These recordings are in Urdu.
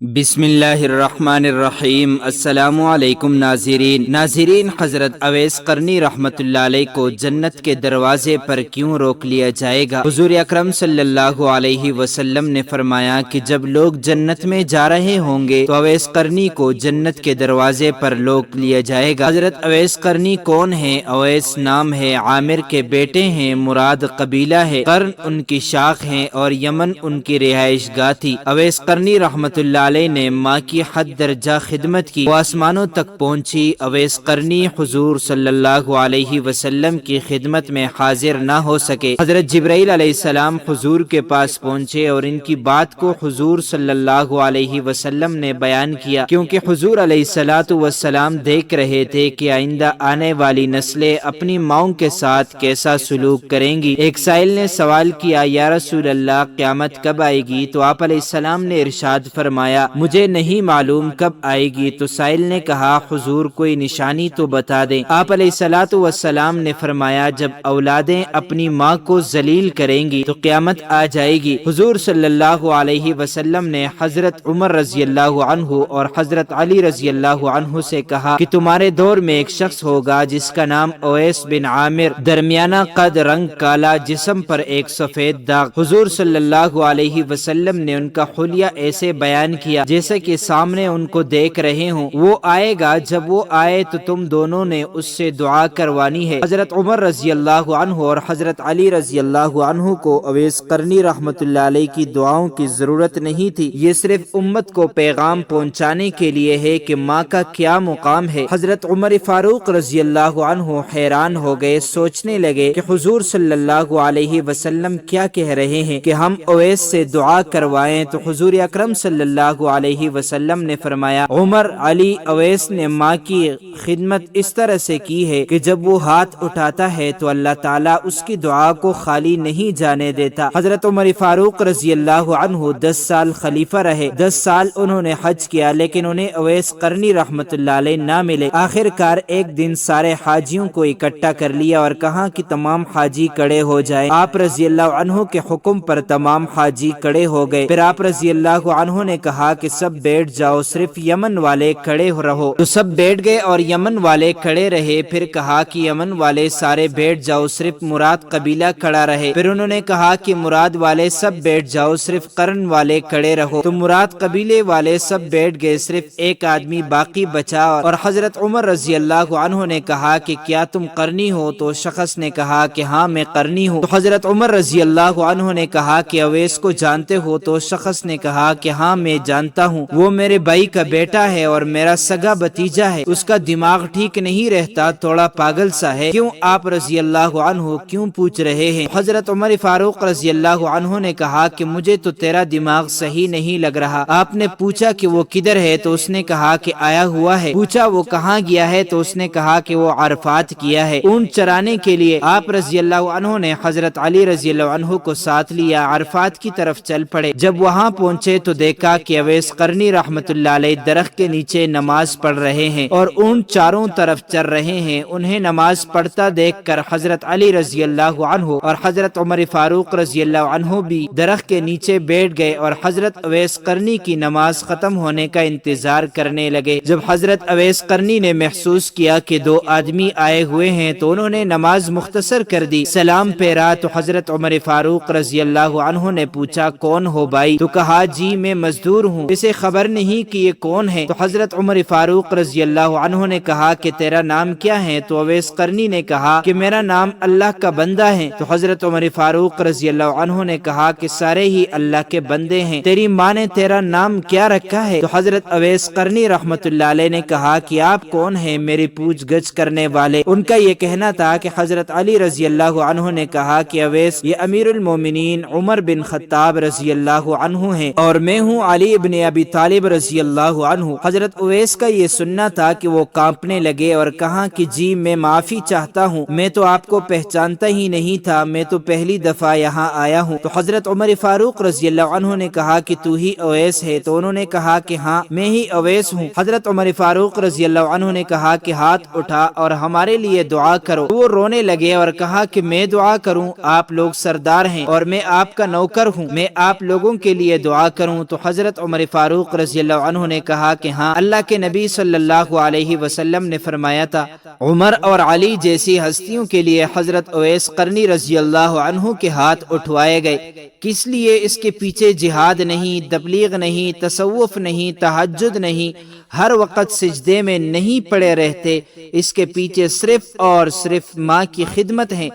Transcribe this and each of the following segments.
بسم اللہ الرحمن الرحیم۔ السلام علیکم ناظرین، حضرت اویس قرنی رحمت اللہ علیہ کو جنت کے دروازے پر کیوں روک لیا جائے گا؟ حضور اکرم صلی اللہ علیہ وسلم نے فرمایا کہ جب لوگ جنت میں جا رہے ہوں گے تو اویس قرنی کو جنت کے دروازے پر روک لیا جائے گا۔ حضرت اویس قرنی کون ہیں؟ اویس نام ہے، عامر کے بیٹے ہیں، مراد قبیلہ ہے، قرن ان کی شاخ ہیں اور یمن ان کی رہائش گاہ تھی۔ اویس قرنی رحمت اللہ علیہ نے ماں کی حد درجہ خدمت کی، وہ آسمانوں تک پہنچی۔ اویس قرنی حضور صلی اللہ علیہ وسلم کی خدمت میں حاضر نہ ہو سکے۔ حضرت جبرائیل علیہ السلام حضور کے پاس پہنچے اور ان کی بات کو حضور صلی اللہ علیہ وسلم نے بیان کیا، کیونکہ حضور علیہ السلام دیکھ رہے تھے کہ آئندہ آنے والی نسلیں اپنی ماؤں کے ساتھ کیسا سلوک کریں گی۔ ایک سائل نے سوال کیا، یا رسول اللہ قیامت کب آئے گی؟ تو آپ علیہ السلام نے ارشاد فرمایا، مجھے نہیں معلوم کب آئے گی۔ تو سائل نے کہا، حضور کوئی نشانی تو بتا دیں۔ آپ علیہ السلام نے فرمایا، جب اولادیں اپنی ماں کو ذلیل کریں گی تو قیامت آ جائے گی۔ حضور صلی اللہ علیہ وسلم نے حضرت عمر رضی اللہ عنہ اور حضرت علی رضی اللہ عنہ سے کہا کہ تمہارے دور میں ایک شخص ہوگا جس کا نام اویس بن عامر، درمیانہ قد، رنگ کالا، جسم پر ایک سفید داغ۔ حضور صلی اللہ علیہ وسلم نے ان کا حلیہ ایسے بیان کیا جیسے کہ سامنے ان کو دیکھ رہے ہوں۔ وہ آئے گا، جب وہ آئے تو تم دونوں نے اس سے دعا کروانی ہے۔ حضرت عمر رضی اللہ عنہ اور حضرت علی رضی اللہ عنہ کو اویس قرنی رحمت اللہ علیہ کی دعاؤں کی ضرورت نہیں تھی، یہ صرف امت کو پیغام پہنچانے کے لیے ہے کہ ماں کا کیا مقام ہے۔ حضرت عمر فاروق رضی اللہ عنہ حیران ہو گئے، سوچنے لگے کہ حضور صلی اللہ علیہ وسلم کیا کہہ رہے ہیں کہ ہم اویس سے دعا کروائیں؟ تو حضور اکرم صلی اللہ علیہ وسلم نے فرمایا، عمر، علی، اویس نے ماں کی خدمت اس طرح سے کی ہے کہ جب وہ ہاتھ اٹھاتا ہے تو اللہ تعالیٰ اس کی دعا کو خالی نہیں جانے دیتا۔ حضرت عمر فاروق رضی اللہ عنہ 10 سال خلیفہ رہے، 10 سال انہوں نے حج کیا، لیکن انہیں اویس قرنی رحمت اللہ علیہ نہ ملے۔ آخر کار ایک دن سارے حاجیوں کو اکٹھا کر لیا اور کہا کہ تمام حاجی کھڑے ہو جائیں۔ آپ رضی اللہ عنہ کے حکم پر تمام حاجی کھڑے ہو گئے۔ پھر آپ رضی اللہ عنہ نے کہا کہ سب بیٹھ جاؤ، صرف یمن والے کھڑے رہو۔ تو سب بیٹھ گئے اور یمن والے کھڑے رہے۔ پھر کہا کہ یمن والے سارے بیٹھ جاؤ، صرف مراد قبیلہ کھڑا رہے۔ پھر انہوں نے کہا کہ مراد والے سب بیٹھ جاؤ، صرف قرن والے کھڑے رہو۔ تو مراد قبیلے والے سب بیٹھ گئے، صرف ایک آدمی باقی بچا اور حضرت عمر رضی اللہ عنہ نے کہا کہ کیا تم قرنی ہو؟ تو شخص نے کہا کہ ہاں میں قرنی ہوں۔ تو حضرت عمر رضی اللہ عنہ نے کہا کہ اویس کو جانتے ہو؟ تو شخص نے کہا کہ ہاں میں جانتا ہوں، وہ میرے بھائی کا بیٹا ہے اور میرا سگا بھتیجا ہے، اس کا دماغ ٹھیک نہیں رہتا، تھوڑا پاگل سا ہے۔ کیوں آپ رضی اللہ عنہ کیوں پوچھ رہے ہیں؟ حضرت عمر فاروق رضی اللہ عنہ نے کہا کہ مجھے تو تیرا دماغ صحیح نہیں لگ رہا۔ آپ نے پوچھا کہ وہ کدھر ہے؟ تو اس نے کہا کہ آیا ہوا ہے۔ پوچھا وہ کہاں گیا ہے؟ تو اس نے کہا کہ وہ عرفات کیا ہے، اونٹ چرانے کے لیے۔ آپ رضی اللہ عنہ نے حضرت علی رضی اللہ عنہ کو ساتھ لیا، عرفات کی طرف چل پڑے۔ جب وہاں پہنچے تو دیکھا کہ اویس قرنی رحمت اللہ علیہ درخت کے نیچے نماز پڑھ رہے ہیں اور اونٹ چاروں طرف چر رہے ہیں۔ انہیں نماز پڑھتا دیکھ کر حضرت علی رضی اللہ عنہ اور حضرت عمر فاروق رضی اللہ عنہ بھی درخت کے نیچے بیٹھ گئے اور حضرت اویس قرنی کی نماز ختم ہونے کا انتظار کرنے لگے۔ جب حضرت اویس قرنی نے محسوس کیا کہ 2 آدمی آئے ہوئے ہیں تو انہوں نے نماز مختصر کر دی، سلام پھیرا۔ تو حضرت عمر فاروق رضی اللہ عنہ نے پوچھا، کون ہو بھائی؟ تو کہا، جی میں مزدور ہوں، اسے خبر نہیں کہ یہ کون ہے۔ تو حضرت عمر فاروق رضی اللہ عنہ نے کہا کہ تیرا نام کیا ہے؟ تو اویس قرنی نے کہا کہ میرا نام اللہ کا بندہ ہے۔ تو حضرت عمر فاروق رضی اللہ عنہ نے کہا کہ سارے ہی اللہ کے بندے ہیں، تیری ماں نے تیرا نام کیا رکھا ہے؟ تو حضرت اویس قرنی رحمت اللہ علیہ نے کہا کہ آپ کون ہیں میری پوچھ گچھ کرنے والے؟ ان کا یہ کہنا تھا کہ حضرت علی رضی اللہ عنہ نے کہا کہ اویس، یہ امیر المومنین عمر بن خطاب رضی اللہ عنہ ہیں اور میں ہوں علی ابن ابی طالب رضی اللہ عنہ۔ حضرت اویس کا یہ سننا تھا کہ وہ کانپنے لگے اور کہا کہ جی میں معافی چاہتا ہوں، میں تو آپ کو پہچانتا ہی نہیں تھا، میں تو پہلی دفعہ یہاں آیا ہوں۔ تو حضرت عمر فاروق رضی اللہ عنہ نے کہا کہ تو ہی اویس ہے؟ تو انہوں نے کہا کہ ہاں میں ہی اویس ہوں۔ حضرت عمر فاروق رضی اللہ عنہ نے کہا کہ ہاتھ اٹھا اور ہمارے لیے دعا کرو۔ وہ رونے لگے اور کہا کہ میں دعا کروں؟ آپ لوگ سردار ہیں اور میں آپ کا نوکر ہوں، میں آپ لوگوں کے لیے دعا کروں؟ تو حضرت عمر فاروق رضی اللہ عنہ نے کہا کہ ہاں، اللہ کے نبی صلی اللہ علیہ وسلم نے فرمایا تھا، عمر اور علی جیسی ہستیوں کے لیے حضرت اویس قرنی رضی اللہ عنہ کے ہاتھ اٹھوائے گئے۔ کس لیے؟ اس کے پیچھے جہاد نہیں، تبلیغ نہیں، تصوف نہیں، تہجد نہیں، ہر وقت سجدے میں نہیں پڑے رہتے، اس کے پیچھے صرف اور صرف ماں کی خدمت ہے۔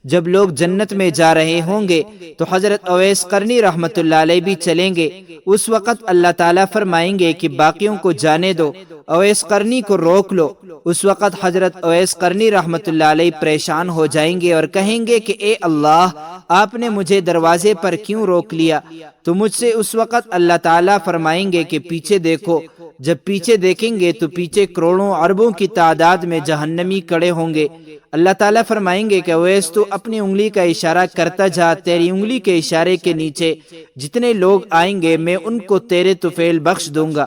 جب لوگ جنت میں جا رہے ہوں گے تو حضرت اویس قرنی رحمت اللہ علیہ بھی چلیں گے، اس وقت اللہ تعالیٰ فرمائیں گے کہ باقیوں کو جانے دو، اویس قرنی کو روک لو۔ اس وقت حضرت اویس قرنی رحمت اللہ علیہ پریشان ہو جائیں گے اور کہیں گے کہ اے اللہ، آپ نے مجھے دروازے پر کیوں روک لیا؟ تو مجھ سے اس وقت اللہ تعالیٰ فرمائیں گے کہ پیچھے دیکھو۔ جب پیچھے دیکھیں گے تو پیچھے کروڑوں اربوں کی تعداد میں جہنمی کڑے ہوں گے۔ اللہ تعالیٰ فرمائیں گے کہ اویس تو اپنی انگلی کا اشارہ کرتا جا، تیری انگلی کے اشارے کے نیچے جتنے لوگ آئیں گے میں ان کو تیرے طفیل بخش دوں گا۔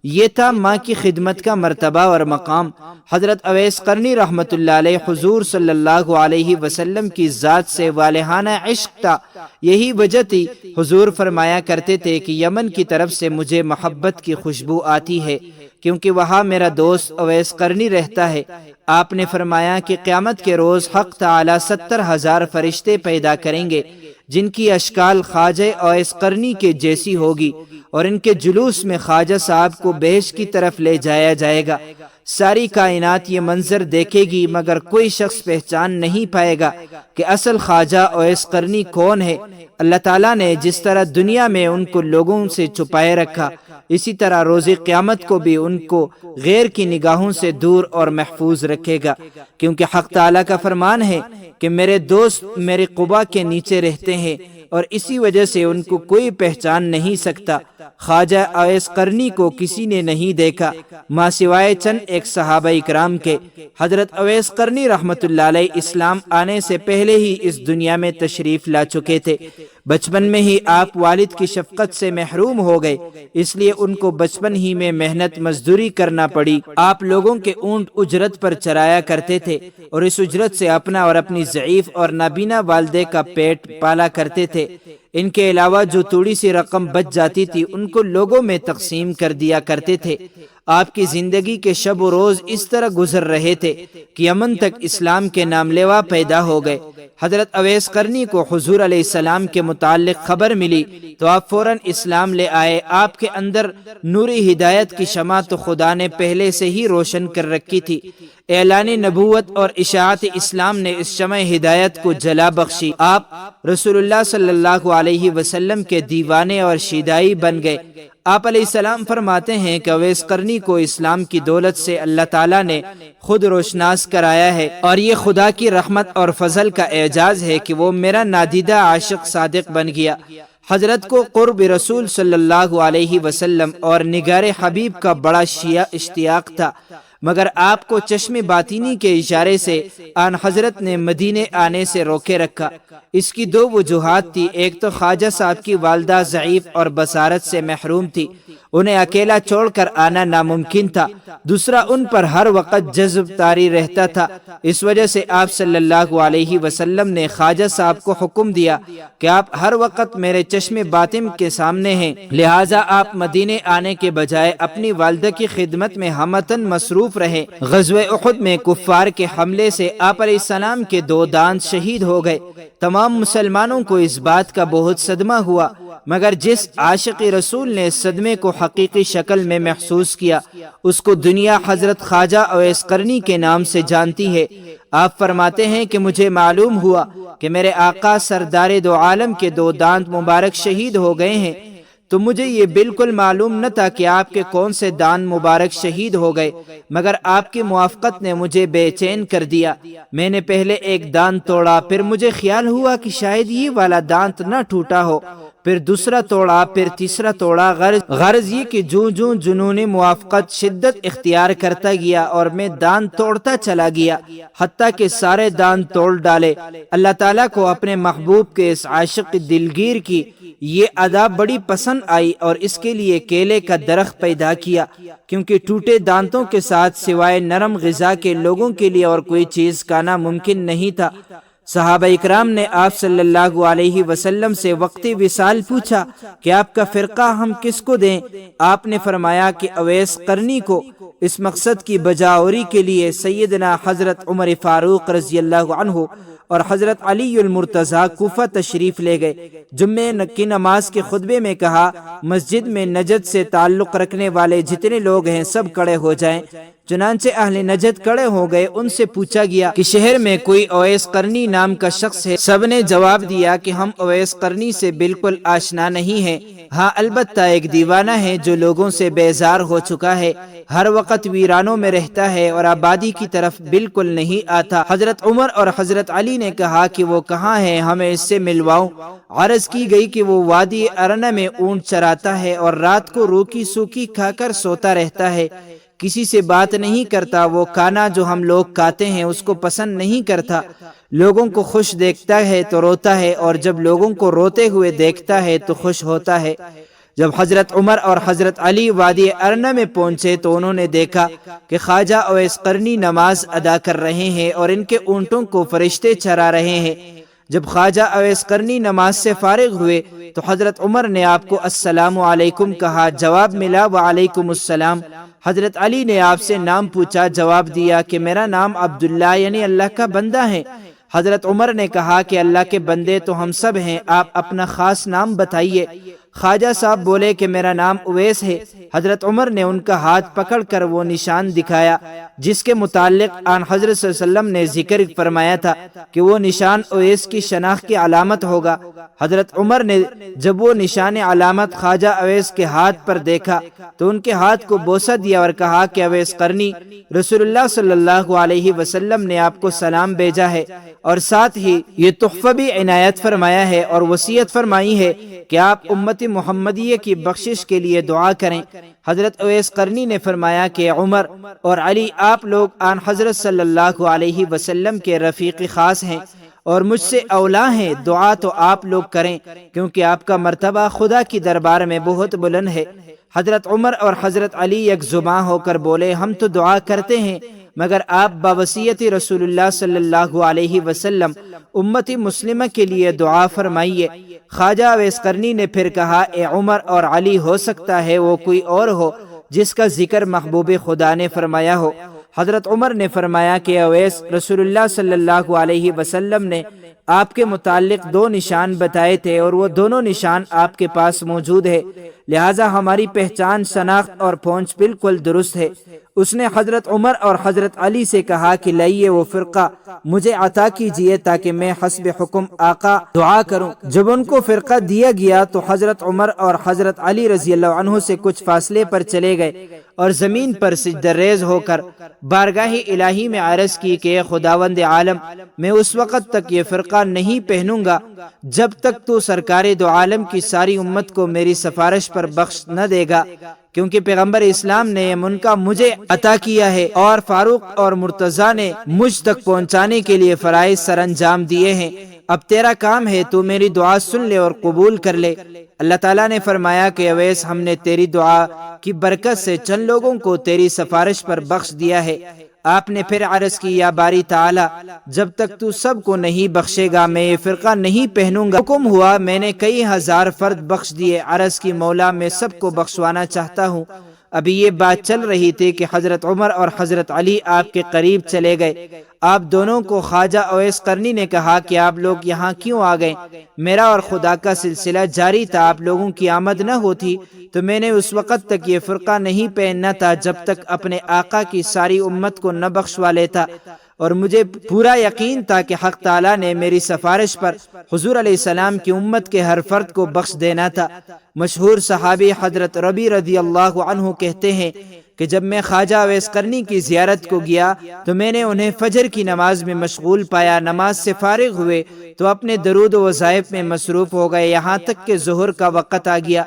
یہ تھا ماں کی خدمت کا مرتبہ اور مقام۔ حضرت اویس قرنی رحمت اللہ علیہ حضور صلی اللہ علیہ وسلم کی ذات سے والہانہ عشق تھا۔ یہی وجہ تھی حضور فرمایا کرتے تھے کہ یمن کی طرف سے مجھے محبت کی خوشبو آتی ہے، کیونکہ وہاں میرا دوست اویس قرنی رہتا ہے۔ آپ نے فرمایا کہ قیامت کے روز حق تعالی 70,000 فرشتے پیدا کریں گے جن کی اشکال خواجہ اویس قرنی کے جیسی ہوگی، اور ان کے جلوس میں خواجہ صاحب کو بہشت کی طرف لے جایا جائے گا۔ ساری کائنات یہ منظر دیکھے گی مگر کوئی شخص پہچان نہیں پائے گا کہ اصل خواجہ اویس قرنی کون ہے۔ اللہ تعالیٰ نے جس طرح دنیا میں ان کو لوگوں سے چھپائے رکھا، اسی طرح روز قیامت کو بھی ان کو غیر کی نگاہوں سے دور اور محفوظ رکھے گا، کیونکہ حق تعالیٰ کا فرمان ہے کہ میرے دوست میرے قبا کے نیچے رہتے ہیں، اور اسی وجہ سے ان کو کوئی پہچان نہیں سکتا۔ خواجہ اویس قرنی کو کسی نے نہیں دیکھا ماں سوائے چند ایک صحابہ اکرام کے۔ حضرت اویس قرنی رحمت اللہ علیہ اسلام آنے سے پہلے ہی اس دنیا میں تشریف لا چکے تھے۔ بچپن میں ہی آپ والد کی شفقت سے محروم ہو گئے، اس لیے ان کو بچپن ہی میں محنت مزدوری کرنا پڑی۔ آپ لوگوں کے اونٹ اجرت پر چرایا کرتے تھے اور اس اجرت سے اپنا اور اپنی ضعیف اور نابینا والدے کا پیٹ پالا کرتے تھے۔ ان کے علاوہ جو تھوڑی سی رقم بچ جاتی تھی ان کو لوگوں میں تقسیم کر دیا کرتے تھے۔ آپ کی زندگی کے شب و روز اس طرح گزر رہے تھے کہ یمن تک اسلام کے نام لیوا پیدا ہو گئے۔ حضرت اویس قرنی کو حضور علیہ السلام کے متعلق خبر ملی تو آپ فوراً اسلام لے آئے۔ آپ کے اندر نوری ہدایت کی شمع تو خدا نے پہلے سے ہی روشن کر رکھی تھی۔ اعلان نبوت اور اشاعت اسلام نے اس شمع ہدایت کو جلا بخشی۔ آپ رسول اللہ صلی اللہ علیہ وسلم کے دیوانے اور شیدائی بن گئے۔ آپ علیہ السلام فرماتے ہیں کہ اویس قرنی کو اسلام کی دولت سے اللہ تعالیٰ نے خود روشناس کرایا ہے، اور یہ خدا کی رحمت اور فضل کا اعجاز ہے کہ وہ میرا نادیدہ عاشق صادق بن گیا۔ حضرت کو قرب رسول صلی اللہ علیہ وسلم اور نگار حبیب کا بڑا اشتیاق تھا، مگر آپ کو چشم باطینی کے اشارے سے آن حضرت نے مدینے آنے سے روکے رکھا۔ اس کی دو وجوہات تھی، ایک تو خواجہ صاحب کی والدہ ضعیف اور بصارت سے محروم تھی، انہیں اکیلا چھوڑ کر آنا ناممکن تھا، دوسرا ان پر ہر وقت جذب طاری رہتا تھا۔ اس وجہ سے آپ صلی اللہ علیہ وسلم نے خواجہ صاحب کو حکم دیا کہ آپ ہر وقت میرے چشم باطن کے سامنے ہیں، لہٰذا آپ مدینے آنے کے بجائے اپنی والدہ کی خدمت میں ہمتاً مصروف رہے۔ غزوہ احد میں کفار کے حملے سے آپ علیہ السلام کے 2 دانت شہید ہو گئے۔ تمام مسلمانوں کو اس بات کا بہت صدمہ ہوا، مگر جس عاشق رسول نے صدمے کو حقیقی شکل میں محسوس کیا اس کو دنیا حضرت خواجہ اویس قرنی کے نام سے جانتی ہے۔ آپ فرماتے ہیں کہ مجھے معلوم ہوا کہ میرے آقا سردار دو عالم کے 2 دانت مبارک شہید ہو گئے ہیں، تو مجھے یہ بالکل معلوم نہ تھا کہ آپ کے کون سے دانت مبارک شہید ہو گئے، مگر آپ کی موافقت نے مجھے بے چین کر دیا۔ میں نے پہلے ایک دانت توڑا، پھر مجھے خیال ہوا کہ شاید یہ والا دانت نہ ٹوٹا ہو، پھر دوسرا توڑا، پھر تیسرا توڑا۔ غرض یہ کہ جوں جنون موافقت شدت اختیار کرتا گیا اور میں دانت توڑتا چلا گیا، حتیٰ کہ سارے دانت توڑ ڈالے۔ اللہ تعالیٰ کو اپنے محبوب کے اس عاشق دلگیر کی یہ ادا بڑی پسند آئی اور اس کے لیے کیلے کا درخت پیدا کیا، کیونکہ ٹوٹے دانتوں کے ساتھ سوائے نرم غذا کے لوگوں کے لیے اور کوئی چیز کھانا ممکن نہیں تھا۔ صحابہ اکرام نے آپ صلی اللہ علیہ وسلم سے وقت وصال پوچھا کہ آپ کا فرقہ ہم کس کو دیں؟ آپ نے فرمایا کہ اویس قرنی کو۔ اس مقصد کی بجاوری کے لیے سیدنا حضرت عمر فاروق رضی اللہ عنہ اور حضرت علی المرتضیٰ کوفہ تشریف لے گئے۔ جمعہ کی نماز کے خطبے میں کہا، مسجد میں نجد سے تعلق رکھنے والے جتنے لوگ ہیں سب کھڑے ہو جائیں۔ چنانچہ اہل نجد کھڑے ہو گئے۔ ان سے پوچھا گیا کہ شہر میں کوئی اویس قرنی نام کا شخص ہے؟ سب نے جواب دیا کہ ہم اویس قرنی سے بالکل آشنا نہیں ہیں، ہاں البتہ ایک دیوانہ ہے جو لوگوں سے بیزار ہو چکا ہے، ہر وقت ویرانوں میں رہتا ہے اور آبادی کی طرف بالکل نہیں آتا۔ حضرت عمر اور حضرت علی نے کہا کہ وہ کہاں ہے، ہمیں اس سے ملواؤ۔ عرض کی گئی کہ وہ وادی ارنا میں اونٹ چراتا ہے اور رات کو روکی سوکی کھا کر سوتا رہتا ہے، کسی سے بات نہیں کرتا۔ وہ کھانا جو ہم لوگ کھاتے ہیں اس کو پسند نہیں کرتا، لوگوں کو خوش دیکھتا ہے تو روتا ہے، اور جب لوگوں کو روتے ہوئے دیکھتا ہے تو خوش ہوتا ہے۔ جب حضرت عمر اور حضرت علی وادی ارنا میں پہنچے تو انہوں نے دیکھا کہ خواجہ اویس قرنی نماز ادا کر رہے ہیں اور ان کے اونٹوں کو فرشتے چرا رہے ہیں۔ جب خواجہ اویس قرنی نماز سے فارغ ہوئے تو حضرت عمر نے آپ کو السلام علیکم کہا، جواب ملا وعلیکم السلام۔ حضرت علی نے آپ سے نام پوچھا، جواب دیا کہ میرا نام عبداللہ یعنی اللہ کا بندہ ہے۔ حضرت عمر نے کہا کہ اللہ کے بندے تو ہم سب ہیں، آپ اپنا خاص نام بتائیے۔ خواجہ صاحب بولے کہ میرا نام اویس ہے۔ حضرت عمر نے ان کا ہاتھ پکڑ کر وہ نشان دکھایا جس کے متعلق آن حضرت صلی اللہ علیہ وسلم نے ذکر فرمایا تھا کہ وہ نشان اویس کی شناخت کی علامت ہوگا۔ حضرت عمر نے جب وہ نشان علامت خواجہ اویس کے ہاتھ پر دیکھا تو ان کے ہاتھ کو بوسہ دیا اور کہا کہ اویس قرنی، رسول اللہ صلی اللہ علیہ وسلم نے آپ کو سلام بھیجا ہے اور ساتھ ہی یہ تحفہ بھی عنایت فرمایا ہے اور وصیت فرمائی ہے کہ آپ امت محمدیہ کی بخشش کے لیے دعا کریں۔ حضرت اویس قرنی نے فرمایا کہ عمر اور علی آپ لوگ آن حضرت صلی اللہ علیہ وسلم کے رفیق خاص ہیں اور مجھ سے اولا ہیں، دعا تو آپ لوگ کریں کیونکہ آپ کا مرتبہ خدا کی دربار میں بہت بلند ہے۔ حضرت عمر اور حضرت علی یک زباں ہو کر بولے، ہم تو دعا کرتے ہیں مگر آپ باوصیت رسول اللہ صلی اللہ علیہ وسلم امت مسلمہ کے لیے دعا فرمائیے۔ خواجہ اویس قرنی نے پھر کہا، اے عمر اور علی، ہو سکتا ہے وہ کوئی اور ہو جس کا ذکر محبوب خدا نے فرمایا ہو۔ حضرت عمر نے فرمایا کہ اویس، رسول اللہ صلی اللہ علیہ وسلم نے آپ کے متعلق دو نشان بتائے تھے اور وہ دونوں نشان آپ کے پاس موجود ہے، لہٰذا ہماری پہچان، شناخت اور پہنچ بالکل درست ہے۔ اس نے حضرت عمر اور حضرت علی سے کہا کہ لائیے وہ فرقہ مجھے عطا کیجیے تاکہ میں حسب حکم آقا دعا کروں۔ جب ان کو فرقہ دیا گیا تو حضرت عمر اور حضرت علی رضی اللہ عنہ سے کچھ فاصلے پر چلے گئے اور زمین پر سجدہ ریز ہو کر بارگاہ الہی میں عرض کی کہ اے خداوند عالم، میں اس وقت تک یہ فرقہ نہیں پہنوں گا جب تک تو سرکار دو عالم کی ساری امت کو میری سفارش پر بخش نہ دے گا، کیونکہ پیغمبر اسلام نے یہ منقع مجھے عطا کیا ہے اور فاروق اور مرتضیٰ نے مجھ تک پہنچانے کے لیے فرائض سر انجام دیے ہیں۔ اب تیرا کام ہے، تو میری دعا سن لے اور قبول کر لے۔ اللہ تعالیٰ نے فرمایا کہ اویس، ہم نے تیری دعا کی برکت سے چند لوگوں کو تیری سفارش پر بخش دیا ہے۔ آپ نے پھر عرض کی، یا باری تعالی، جب تک تو سب کو نہیں بخشے گا میں یہ فرقہ نہیں پہنوں گا۔ حکم ہوا، میں نے کئی ہزار فرد بخش دیے۔ عرض کی، مولا میں سب کو بخشوانا چاہتا ہوں۔ ابھی یہ بات چل رہی تھی کہ حضرت عمر اور حضرت علی آپ کے قریب چلے گئے۔ آپ دونوں کو خواجہ اویس قرنی نے کہا کہ آپ لوگ یہاں کیوں آ گئے؟ میرا اور خدا کا سلسلہ جاری تھا، آپ لوگوں کی آمد نہ ہوتی تو میں نے اس وقت تک یہ فرقہ نہیں پہننا تھا جب تک اپنے آقا کی ساری امت کو نہ بخشوا لیتا، اور مجھے پورا یقین تھا کہ حق تعالیٰ نے میری سفارش پر حضور علیہ السلام کی امت کے ہر فرد کو بخش دینا تھا۔ مشہور صحابی حضرت ربی رضی اللہ عنہ کہتے ہیں کہ جب میں خواجہ اویس قرنی کی زیارت کو گیا تو میں نے انہیں فجر کی نماز میں مشغول پایا۔ نماز سے فارغ ہوئے تو اپنے درود و وظائف میں مصروف ہو گئے، یہاں تک کہ ظہر کا وقت آ گیا۔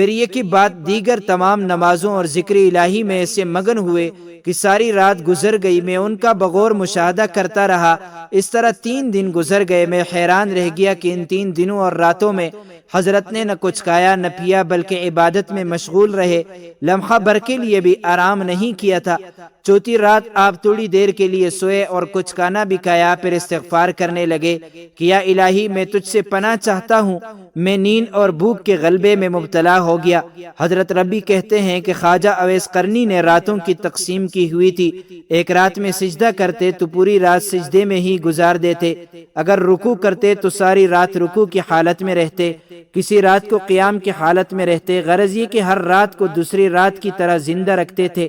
پھر یہ کی بات دیگر تمام نمازوں اور ذکر الہی میں ایسے مگن ہوئے کہ ساری رات گزر گئی۔ میں ان کا بغور مشاہدہ کرتا رہا۔ اس طرح 3 دن گزر گئے۔ میں حیران رہ گیا کہ ان 3 دنوں اور راتوں میں حضرت نے نہ کچھ کھایا نہ پیا، بلکہ عبادت میں مشغول رہے، لمحہ بھر کے لیے بھی آرام نہیں کیا تھا۔ چوتھی رات آپ تھوڑی دیر کے لیے سوئے اور کچھ کھانا بھی کھایا، پھر استغفار کرنے لگے کہ یا الہی میں تجھ سے پناہ چاہتا ہوں، میں نیند اور بھوک کے غلبے میں مبتلا ہو گیا۔ حضرت ربی کہتے ہیں کہ خواجہ اویس قرنی نے راتوں کی تقسیم کی ہوئی تھی۔ ایک رات میں سجدہ کرتے تو پوری رات سجدے میں ہی گزار دیتے، اگر رکوع کرتے تو ساری رات رکوع کی حالت میں رہتے، کسی رات کو قیام کی حالت میں رہتے، غرض یہ کہ ہر رات کو دوسری رات کی طرح زندہ رکھتے تھے۔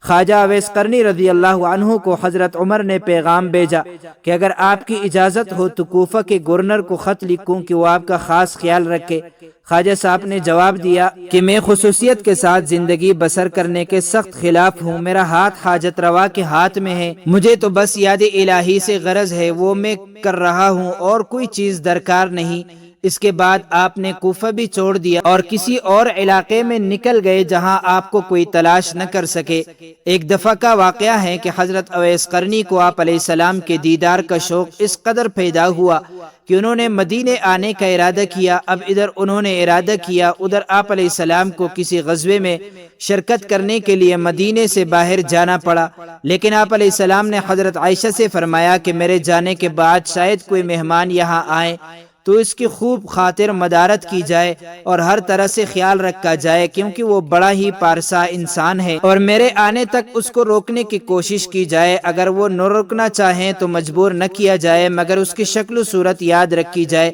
خواجہ اویس قرنی رضی اللہ عنہ کو حضرت عمر نے پیغام بھیجا کہ اگر آپ کی اجازت ہو تو کوفہ کے گورنر کو خط لکھوں کہ وہ آپ کا خاص خیال رکھے۔ خواجہ صاحب نے جواب دیا کہ میں خصوصیت کے ساتھ زندگی بسر کرنے کے سخت خلاف ہوں، میرا ہاتھ حاجت روا کے ہاتھ میں ہے، مجھے تو بس یاد الہی سے غرض ہے، وہ میں کر رہا ہوں اور کوئی چیز درکار نہیں۔ اس کے بعد آپ نے کوفہ بھی چھوڑ دیا اور کسی اور علاقے میں نکل گئے جہاں آپ کو کوئی تلاش نہ کر سکے۔ ایک دفعہ کا واقعہ ہے کہ حضرت اویس قرنی کو آپ علیہ السلام کے دیدار کا شوق اس قدر پیدا ہوا کہ انہوں نے مدینے آنے کا ارادہ کیا۔ اب ادھر انہوں نے ارادہ کیا، ادھر آپ علیہ السلام کو کسی غزوے میں شرکت کرنے کے لیے مدینے سے باہر جانا پڑا، لیکن آپ علیہ السلام نے حضرت عائشہ سے فرمایا کہ میرے جانے کے بعد شاید کوئی مہمان یہاں آئے تو اس کی خوب خاطر مدارت کی جائے اور ہر طرح سے خیال رکھا جائے، کیونکہ وہ بڑا ہی پارسا انسان ہے، اور میرے آنے تک اس کو روکنے کی کوشش کی جائے۔ اگر وہ نہ روکنا چاہیں تو مجبور نہ کیا جائے، مگر اس کی شکل و صورت یاد رکھی جائے۔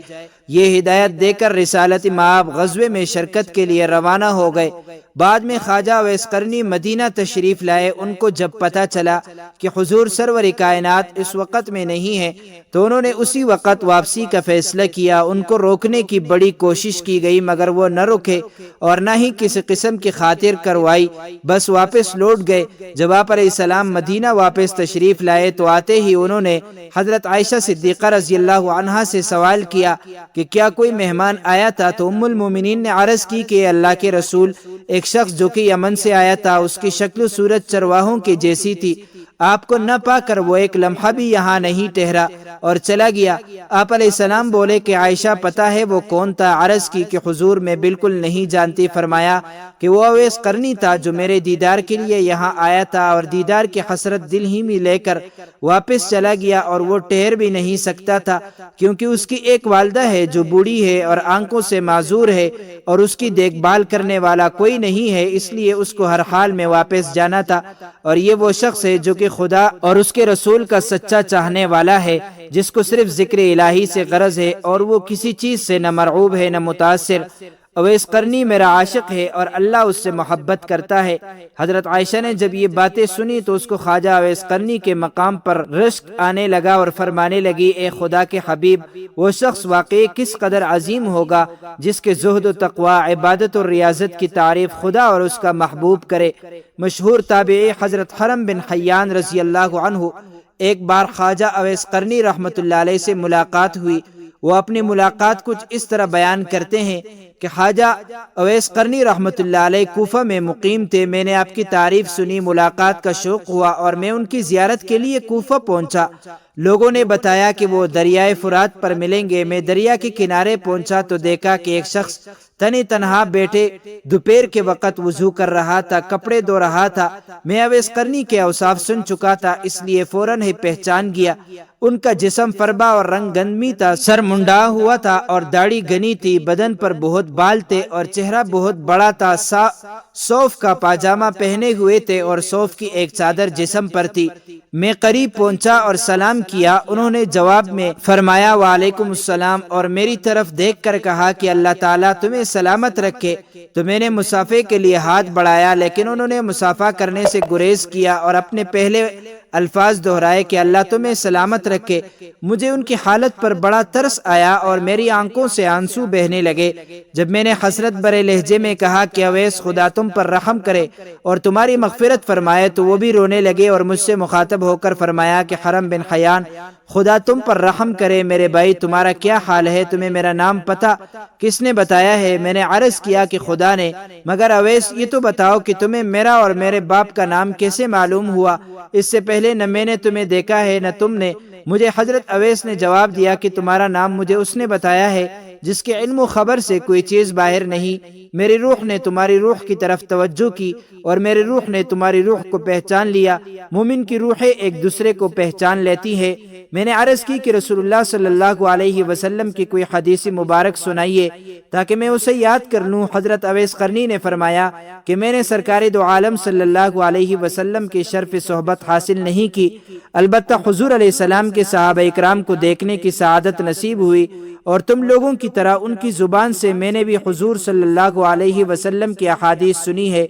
یہ ہدایت دے کر رسالت مآب غزوے میں شرکت کے لیے روانہ ہو گئے۔ بعد میں خواجہ اویس قرنی مدینہ تشریف لائے۔ ان کو جب پتہ چلا کہ حضور سرور کائنات اس وقت میں نہیں ہے تو انہوں نے اسی وقت واپسی کا فیصلہ کیا۔ ان کو روکنے کی بڑی کوشش کی گئی مگر وہ نہ رکے اور نہ ہی کسی قسم کی خاطر کروائی، بس واپس لوٹ گئے۔ جب آپ علیہ السلام مدینہ واپس تشریف لائے تو آتے ہی انہوں نے حضرت عائشہ صدیقہ رضی اللہ عنہا سے سوال کیا کہ کیا کوئی مہمان آیا تھا؟ تو ام المومنین نے عرض کی کہ اللہ کے رسول، ایک شخص جو کہ یمن سے آیا تھا، اس کی شکل و صورت چرواہوں کی جیسی تھی، آپ کو نہ پا کر وہ ایک لمحہ بھی یہاں نہیں ٹھہرا اور چلا گیا۔ آپ علیہ السلام بولے کہ عائشہ پتہ ہے وہ کون تھا؟ عرض کی کہ حضور میں بالکل نہیں جانتی۔ فرمایا کہ وہ اویس قرنی تھا جو میرے دیدار کے لیے یہاں آیا تھا اور دیدار کی حسرت دل ہی میں لے کر واپس چلا گیا، اور وہ ٹھہر بھی نہیں سکتا تھا کیونکہ اس کی ایک والدہ ہے جو بوڑھی ہے اور آنکھوں سے معذور ہے اور اس کی دیکھ بھال کرنے والا کوئی نہیں ہے، اس لیے اس کو ہر حال میں واپس جانا تھا۔ اور یہ وہ شخص ہے جو کہ خدا اور اس کے رسول کا سچا چاہنے والا ہے، جس کو صرف ذکر الہی سے غرض ہے اور وہ کسی چیز سے نہ مرعوب ہے نہ متاثر۔ اویس قرنی میرا عاشق ہے اور اللہ اس سے محبت کرتا ہے۔ حضرت عائشہ نے جب یہ باتیں سنی تو اس کو خواجہ اویس قرنی کے مقام پر رشک آنے لگا اور فرمانے لگی، اے خدا کے حبیب، وہ شخص واقعی کس قدر عظیم ہوگا جس کے زہد و تقوی، عبادت اور ریاضت کی تعریف خدا اور اس کا محبوب کرے۔ مشہور تابعی حضرت حرم بن حیان رضی اللہ عنہ ایک بار خواجہ اویس قرنی رحمۃ اللہ علیہ سے ملاقات ہوئی۔ وہ اپنی ملاقات کچھ اس طرح بیان کرتے ہیں کہ خواجہ اویس قرنی رحمۃ اللہ علیہ کوفہ میں مقیم تھے، میں نے آپ کی تعریف سنی، ملاقات کا شوق ہوا اور میں ان کی زیارت کے لیے کوفہ پہنچا۔ لوگوں نے بتایا کہ وہ دریائے فرات پر ملیں گے۔ میں دریا کے کنارے پہنچا تو دیکھا کہ ایک شخص تنی تنہا بیٹھے دوپہر کے وقت وضو کر رہا تھا، کپڑے دھو رہا تھا۔ میں اویس قرنی کے اوصاف سن چکا تھا، اس لیے فوراً ہی پہچان گیا۔ ان کا جسم فربا اور رنگ گندمی تھا، سر منڈا ہوا تھا اور داڑھی گھنی تھی، بدن پر بہت بال تھے اور چہرہ بہت بڑا تھا۔ صوف کا پاجامہ پہنے ہوئے تھے اور صوف کی ایک چادر جسم پر تھی۔ میں قریب پہنچا اور سلام کیا، انہوں نے جواب میں فرمایا وعلیکم السلام، اور میری طرف دیکھ کر کہا کہ اللہ تعالیٰ تمہیں سلامت رکھے۔ تو میں نے مصافحے کے لیے ہاتھ بڑھایا، لیکن انہوں نے مصافحہ کرنے سے گریز کیا اور اپنے پہلے الفاظ دہرائے کہ اللہ تمہیں سلامت رکھے۔ مجھے ان کی حالت پر بڑا ترس آیا اور میری آنکھوں سے آنسو بہنے لگے۔ جب میں نے حسرت بھرے لہجے میں کہا کہ اویس خدا تم پر رحم کرے اور تمہاری مغفرت فرمائے، تو وہ بھی رونے لگے اور مجھ سے مخاطب ہو کر فرمایا کہ حرم بن حیان، خدا تم پر رحم کرے میرے بھائی، تمہارا کیا حال ہے؟ تمہیں میرا نام پتہ کس نے بتایا ہے؟ میں نے عرض کیا کہ خدا نے۔ مگر اویس یہ تو بتاؤ کہ تمہیں میرا اور میرے باپ کا نام کیسے معلوم ہوا؟ اس سے پہلے نہ میں نے تمہیں دیکھا ہے نہ تم نے مجھے۔ حضرت اویس نے جواب دیا کہ تمہارا نام مجھے اس نے بتایا ہے جس کے علم و خبر سے کوئی چیز باہر نہیں۔ میری روح نے تمہاری روح کی طرف توجہ کی اور میری روح نے تمہاری روح کو پہچان لیا۔ مومن کی روحیں ایک دوسرے کو پہچان لیتی ہے۔ میں نے عرض کی کہ رسول اللہ صلی اللہ علیہ وسلم کی کوئی حدیث مبارک سنائیے تاکہ میں اسے یاد کر لوں۔ حضرت اویس قرنی نے فرمایا کہ میں نے سرکار دو عالم صلی اللہ علیہ وسلم کی شرف صحبت حاصل نہیں کی، البتہ حضور علیہ السلام کے صحابہ اکرام کو دیکھنے کی سعادت نصیب ہوئی، اور تم لوگوں کی طرح ان کی زبان سے میں نے بھی حضور صلی اللہ علیہ وسلم کی احادیث سنی ہے،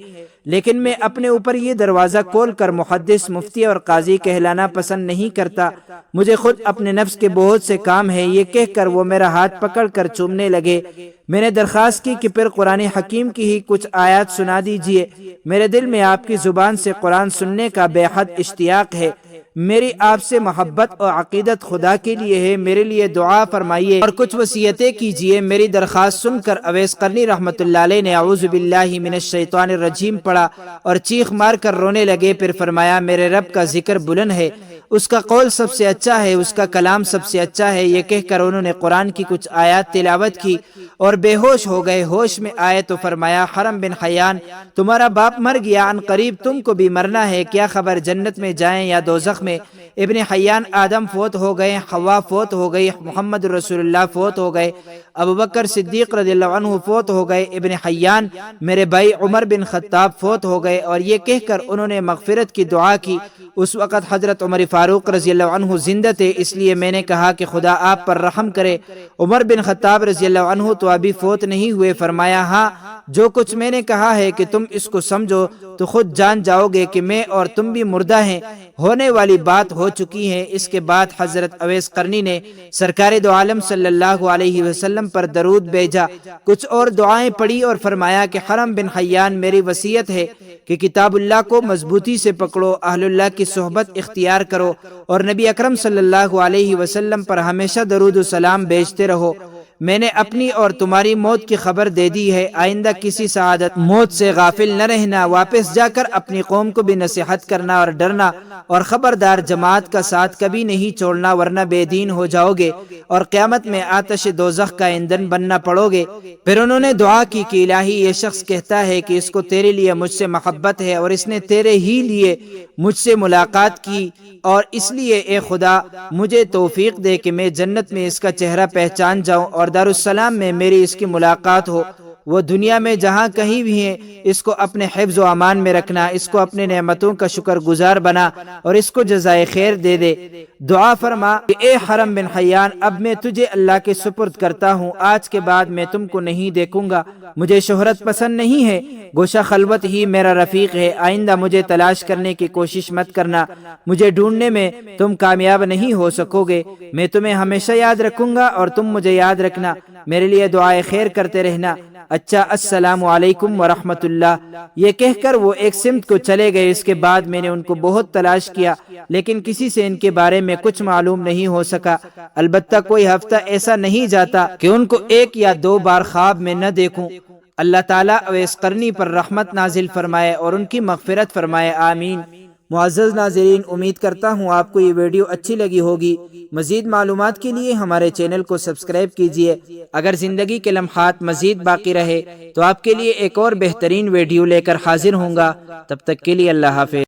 لیکن میں اپنے اوپر یہ دروازہ کھول کر محدث، مفتی اور قاضی کہلانا پسند نہیں کرتا۔ مجھے خود اپنے نفس کے بہت سے کام ہیں۔ یہ کہہ کر وہ میرا ہاتھ پکڑ کر چومنے لگے۔ میں نے درخواست کی کہ پھر قرآن حکیم کی ہی کچھ آیات سنا دیجئے۔ میرے دل میں آپ کی زبان سے قرآن سننے کا بے حد اشتیاق ہے۔ میری آپ سے محبت اور عقیدت خدا کے لیے ہے، میرے لیے دعا فرمائیے اور کچھ وصیتیں کیجیے۔ میری درخواست سن کر اویس قرنی رحمۃ اللہ علیہ نے اعوذ باللہ من الشیطان الرجیم پڑھا اور چیخ مار کر رونے لگے۔ پھر فرمایا میرے رب کا ذکر بلند ہے، اس کا قول سب سے اچھا ہے، اس کا کلام سب سے اچھا ہے۔ یہ کہہ کر انہوں نے قرآن کی کچھ آیات تلاوت کی اور بے ہوش ہو گئے۔ ہوش میں آئے تو فرمایا حرم بن حیان، تمہارا باپ مر گیا، ان قریب تم کو بھی مرنا ہے، کیا خبر جنت میں جائیں یا دوزخ میں؟ ابن حیان، آدم فوت ہو گئے، حوا فوت ہو گئی، محمد رسول اللہ فوت ہو گئے، ابو بکر صدیق رضی اللہ عنہ فوت ہو گئے، ابن حیان میرے بھائی عمر بن خطاب فوت ہو گئے۔ اور یہ کہہ کر انہوں نے مغفرت کی دعا کی۔ اس وقت حضرت عمر فاروق رضی اللہ عنہ زندہ تھے، اس لیے میں نے کہا کہ خدا آپ پر رحم کرے۔ عمر بن خطاب رضی اللہ عنہ تو ابھی فوت نہیں ہوئے۔ فرمایا ہاں، جو کچھ میں نے کہا ہے کہ تم اس کو سمجھو تو خود جان جاؤ گے کہ میں اور تم بھی مردہ ہیں، ہونے والی بات ہو چکی ہے۔ اس کے بعد حضرت اویس قرنی نے سرکار دو عالم صلی اللہ علیہ وسلم پر درود بھیجا، کچھ اور دعائیں پڑھی اور فرمایا کہ حرم بن حیان، میری وصیت ہے کہ کتاب اللہ کو مضبوطی سے پکڑو، اہل اللہ کی صحبت اختیار کرو اور نبی اکرم صلی اللہ علیہ وسلم پر ہمیشہ درود و سلام بھیجتے رہو۔ میں نے اپنی اور تمہاری موت کی خبر دے دی ہے، آئندہ کسی سعادت موت سے غافل نہ رہنا، واپس جا کر اپنی قوم کو بھی نصیحت کرنا اور ڈرنا، اور خبردار جماعت کا ساتھ کبھی نہیں چھوڑنا ورنہ بے دین ہو جاؤ گے اور قیامت میں آتش دوزخ کا ایندھن بننا پڑو گے۔ پھر انہوں نے دعا کی کہ الہی، یہ شخص کہتا ہے کہ اس کو تیرے لیے مجھ سے محبت ہے اور اس نے تیرے ہی لیے مجھ سے ملاقات کی، اور اس لیے اے خدا مجھے توفیق دے کہ میں جنت میں اس کا چہرہ پہچان جاؤں اور دارالسلام میں میری اس کی ملاقات ہو۔ وہ دنیا میں جہاں کہیں بھی ہیں، اس کو اپنے حفظ و امان میں رکھنا، اس کو اپنے نعمتوں کا شکر گزار بنا اور اس کو جزائے خیر دے دے۔ دعا فرما کہ اے حرم بن حیان، اب میں تجھے اللہ کے سپرد کرتا ہوں، آج کے بعد میں تم کو نہیں دیکھوں گا، مجھے شہرت پسند نہیں ہے، گوشہ خلوت ہی میرا رفیق ہے، آئندہ مجھے تلاش کرنے کی کوشش مت کرنا، مجھے ڈھونڈنے میں تم کامیاب نہیں ہو سکو گے، میں تمہیں ہمیشہ یاد رکھوں گا اور تم مجھے یاد رکھنا، میرے لیے دعائے خیر کرتے رہنا۔ اچھا، السلام علیکم ورحمۃ اللہ۔ یہ کہہ کر وہ ایک سمت کو چلے گئے۔ اس کے بعد میں نے ان کو بہت تلاش کیا، لیکن کسی سے ان کے بارے میں کچھ معلوم نہیں ہو سکا، البتہ کوئی ہفتہ ایسا نہیں جاتا کہ ان کو ایک یا دو بار خواب میں نہ دیکھوں۔ اللہ تعالیٰ اویس قرنی پر رحمت نازل فرمائے اور ان کی مغفرت فرمائے، آمین۔ معزز ناظرین، امید کرتا ہوں آپ کو یہ ویڈیو اچھی لگی ہوگی۔ مزید معلومات کے لیے ہمارے چینل کو سبسکرائب کیجیے۔ اگر زندگی کے لمحات مزید باقی رہے تو آپ کے لیے ایک اور بہترین ویڈیو لے کر حاضر ہوں گا۔ تب تک کے لیے اللہ حافظ۔